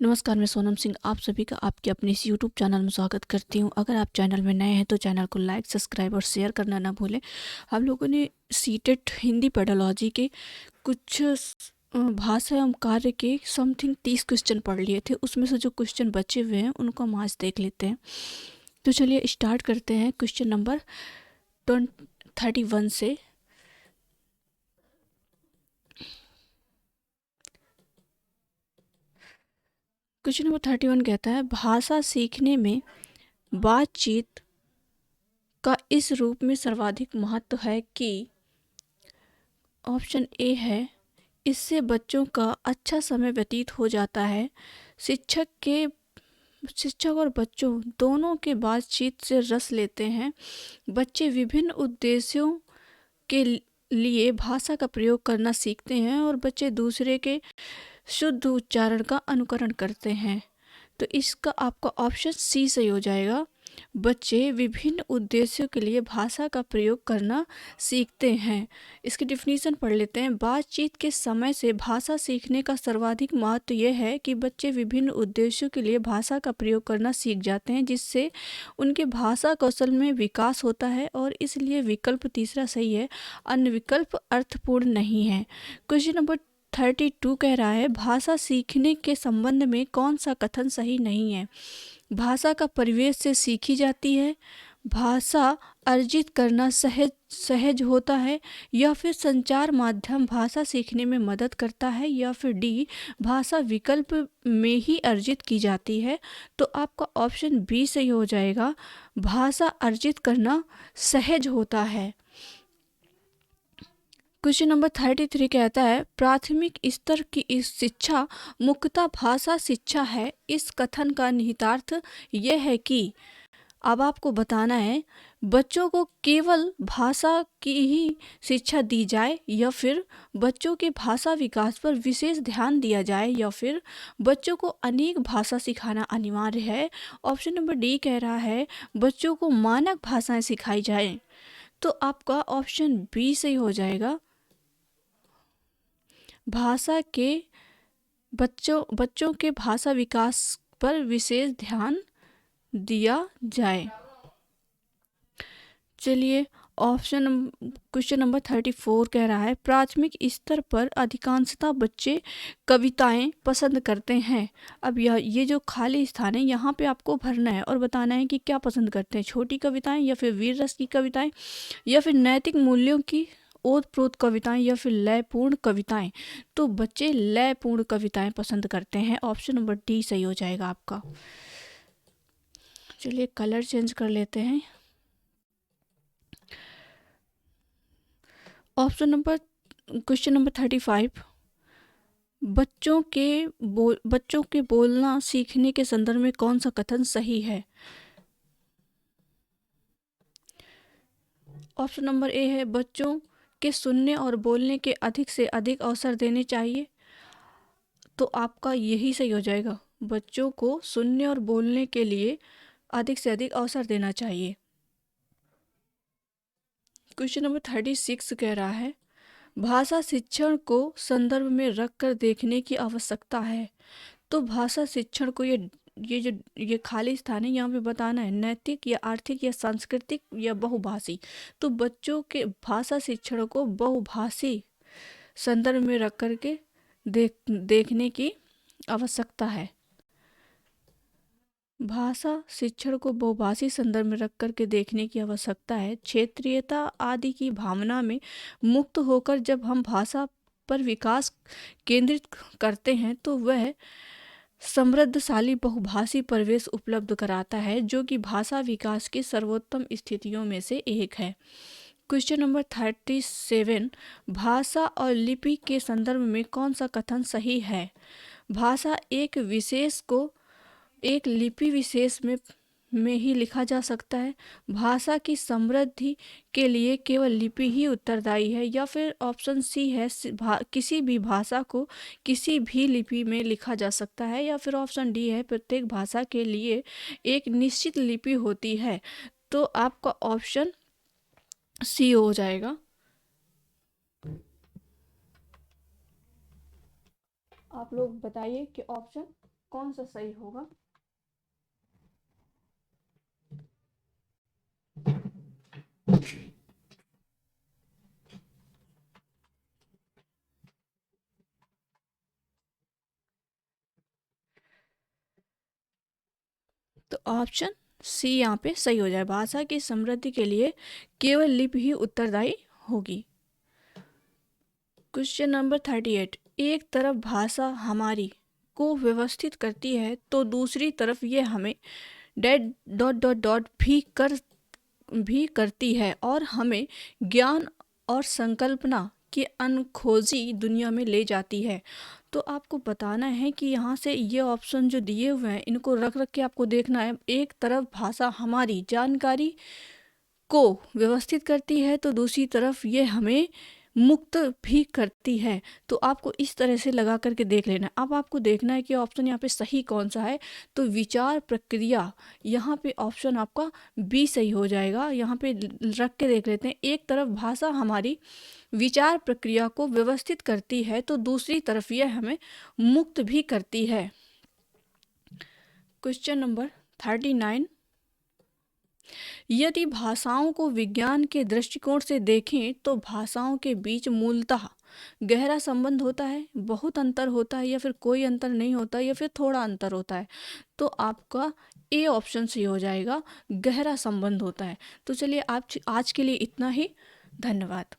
नमस्कार, मैं सोनम सिंह आप सभी का आपके अपने इस यूट्यूब चैनल में स्वागत करती हूँ। अगर आप चैनल में नए हैं तो चैनल को लाइक, सब्सक्राइब और शेयर करना ना भूलें। हम लोगों ने सीटेट हिंदी पेडोलॉजी के कुछ भाषा एवं कार्य के समथिंग 30 क्वेश्चन पढ़ लिए थे। उसमें से जो क्वेश्चन बचे हुए हैं उनको हम आज देख लेते हैं। तो चलिए स्टार्ट करते हैं क्वेश्चन नंबर 31 से। क्वेश्चन नंबर 31 कहता है, भाषा सीखने में बातचीत का इस रूप में सर्वाधिक महत्व है कि ऑप्शन ए है, इससे बच्चों का अच्छा समय व्यतीत हो जाता है। शिक्षक और बच्चों दोनों के बातचीत से रस लेते हैं। बच्चे विभिन्न उद्देश्यों के लिए भाषा का प्रयोग करना सीखते हैं और बच्चे दूसरे के शुद्ध उच्चारण का अनुकरण करते हैं। तो इसका आपका ऑप्शन सी सही हो जाएगा। बच्चे विभिन्न उद्देश्यों के लिए भाषा का प्रयोग करना सीखते हैं। इसकी डिफिनीशन पढ़ लेते हैं। बातचीत के समय से भाषा सीखने का सर्वाधिक महत्व यह है कि बच्चे विभिन्न उद्देश्यों के लिए भाषा का प्रयोग करना सीख जाते हैं, जिससे उनके भाषा कौशल में विकास होता है और इसलिए विकल्प तीसरा सही है। अन्य विकल्प अर्थपूर्ण नहीं है। क्वेश्चन नंबर 32 कह रहा है, भाषा सीखने के संबंध में कौन सा कथन सही नहीं है। भाषा का परिवेश से सीखी जाती है, भाषा अर्जित करना सहज होता है, या फिर संचार माध्यम भाषा सीखने में मदद करता है, या फिर डी, भाषा विकल्प में ही अर्जित की जाती है। तो आपका ऑप्शन बी सही हो जाएगा, भाषा अर्जित करना सहज होता है। क्वेश्चन नंबर 33 कहता है, प्राथमिक स्तर की इस शिक्षा मुख्यतः भाषा शिक्षा है। इस कथन का निहितार्थ यह है कि अब आपको बताना है, बच्चों को केवल भाषा की ही शिक्षा दी जाए, या फिर बच्चों के भाषा विकास पर विशेष ध्यान दिया जाए, या फिर बच्चों को अनेक भाषा सिखाना अनिवार्य है। ऑप्शन नंबर डी कह रहा है, बच्चों को मानक भाषाएं सिखाई जाए। तो आपका ऑप्शन बी सही हो जाएगा, भाषा के बच्चों के भाषा विकास पर विशेष ध्यान दिया जाए। चलिए क्वेश्चन नंबर 34 कह रहा है, प्राथमिक स्तर पर अधिकांशतः बच्चे कविताएं पसंद करते हैं। अब ये जो खाली स्थान है यहाँ पे आपको भरना है और बताना है कि क्या पसंद करते हैं, छोटी कविताएं, या फिर वीर रस की कविताएं, या फिर नैतिक मूल्यों की ओतप्रोत कविताएं, या फिर लयपूर्ण कविताएं। तो बच्चे लयपूर्ण कविताएं पसंद करते हैं। ऑप्शन नंबर डी सही हो जाएगा आपका। चलिए कलर चेंज कर लेते हैं। क्वेश्चन नंबर 35, बच्चों के बोलना सीखने के संदर्भ में कौन सा कथन सही है। ऑप्शन नंबर ए है, बच्चों के सुनने और बोलने के अधिक से अधिक अवसर देने चाहिए। तो आपका यही सही हो जाएगा, बच्चों को सुनने और बोलने के लिए अधिक से अधिक अवसर देना चाहिए। क्वेश्चन नंबर 36 कह रहा है, भाषा शिक्षण को संदर्भ में रखकर देखने की आवश्यकता है। तो भाषा शिक्षण को ये खाली स्थान है, यहाँ पे बताना है नैतिक या आर्थिक या सांस्कृतिक या बहुभाषी। तो बच्चों के भाषा शिक्षण को बहुभाषी संदर्भ में रख करके देखने की आवश्यकता है। भाषा शिक्षण को बहुभाषी संदर्भ में रख करके देखने की आवश्यकता है। क्षेत्रीयता आदि की भावना में मुक्त होकर जब हम भाषा पर विकास केंद्रित करते हैं तो वह समृद्धशाली बहुभाषी परिवेश उपलब्ध कराता है, जो कि भाषा विकास की सर्वोत्तम स्थितियों में से एक है। क्वेश्चन नंबर 37, भाषा और लिपि के संदर्भ में कौन सा कथन सही है। भाषा एक विशेष को एक लिपि विशेष में ही लिखा जा सकता है। भाषा की समृद्धि के लिए केवल लिपि ही उत्तरदायी है, या फिर ऑप्शन सी है, किसी भी भाषा को किसी भी लिपि में लिखा जा सकता है, या फिर ऑप्शन डी है, प्रत्येक भाषा के लिए एक निश्चित लिपि होती है। तो आपका ऑप्शन सी हो जाएगा। आप लोग बताइए कि ऑप्शन कौन सा सही होगा? तो ऑप्शन सी यहाँ पे सही हो जाए। भाषा की समृद्धि के लिए केवल लिपि ही उत्तरदायी होगी। Question number 38। एक तरफ भाषा हमारी को व्यवस्थित करती है तो दूसरी तरफ ये हमें डेट डॉट डॉट डॉट भी करती है और हमें ज्ञान और संकल्पना की अनखोजी दुनिया में ले जाती है। तो आपको बताना है कि यहाँ से ये ऑप्शन जो दिए हुए हैं इनको रख रख के आपको देखना है। एक तरफ भाषा हमारी जानकारी को व्यवस्थित करती है तो दूसरी तरफ ये हमें मुक्त भी करती है। तो आपको इस तरह से लगा करके देख लेना। अब आपको देखना है कि ऑप्शन यहाँ पे सही कौन सा है। तो विचार प्रक्रिया, यहाँ पे ऑप्शन आपका बी सही हो जाएगा। यहाँ पे रख के देख लेते हैं। एक तरफ भाषा हमारी विचार प्रक्रिया को व्यवस्थित करती है तो दूसरी तरफ यह हमें मुक्त भी करती है। Question number 39। यदि भाषाओं को विज्ञान के दृष्टिकोण से देखें तो भाषाओं के बीच मूलतः गहरा संबंध होता है, बहुत अंतर होता है, या फिर कोई अंतर नहीं होता, या फिर थोड़ा अंतर होता है। तो आपका ए ऑप्शन सही हो जाएगा, गहरा संबंध होता है। तो चलिए आप आज के लिए इतना ही। धन्यवाद।